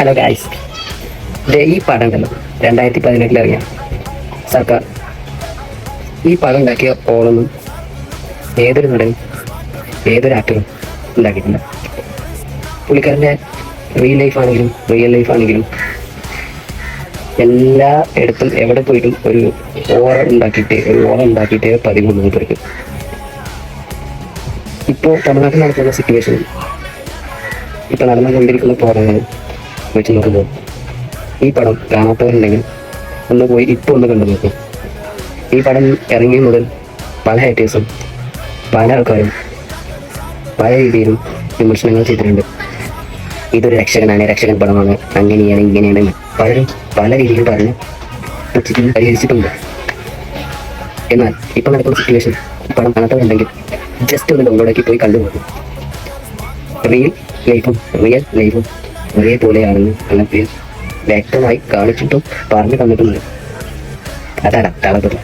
Hello guys, ഈ പടം ഉണ്ടല്ലോ 2018 ഇറങ്ങിയ സർക്കാർ. ഈ പടം ഉണ്ടാക്കിയ ഓളൊന്നും ഏതൊരു നടനും ഏതൊരു ആക്ടറും ഉണ്ടാക്കിയിട്ടില്ല. പുള്ളിക്കാരൻ്റെ റിയൽ ലൈഫ് ആണെങ്കിലും എല്ലാ ഇടത്തും എവിടെ പോയിട്ടും ഒരു ഓറ ഉണ്ടാക്കിയിട്ടേ പതിവുള്ളൂ ഇവർക്ക്. ഇപ്പോൾ തമിഴ്നാട്ടിൽ നടക്കുന്ന സിറ്റുവേഷൻ, ഇപ്പം നടന്നുകൊണ്ടിരിക്കുന്ന പ്രോഗ്രാമുകൾ വെച്ച് നോക്കുമ്പോൾ ഈ പടം കാണാത്തവരുണ്ടെങ്കിൽ ഒന്ന് പോയി ഇപ്പോൾ ഒന്ന് കണ്ടു നോക്കും. ഈ പടം ഇറങ്ങിയ മുതൽ പല ഹേറ്റേഴ്സും പല ആൾക്കാരും പല രീതിയിലും വിമർശനങ്ങൾ ചെയ്തിട്ടുണ്ട്. ഇതൊരു രക്ഷകൻ പടമാണ്, അങ്ങനെയാണ് ഇങ്ങനെയാണ് പലരും പല രീതിയിൽ പറഞ്ഞ് പരിഹരിച്ചിട്ടുണ്ട്. എന്നാൽ ഇപ്പം നടക്കുന്ന സിറ്റുവേഷൻ, ഈ പടം കാണാത്തവരുണ്ടെങ്കിൽ ജസ്റ്റ് ഒന്ന് ഡൗൺലോഡാക്കി പോയി കണ്ടു നോക്കും. റിയൽ ലൈഫും ഒരേപോലെയാണെന്ന് അങ്ങനെ വ്യക്തമായി കാണിച്ചിട്ടും പറഞ്ഞു തന്നിട്ടുമുണ്ട്. അതാണ് തളപതി.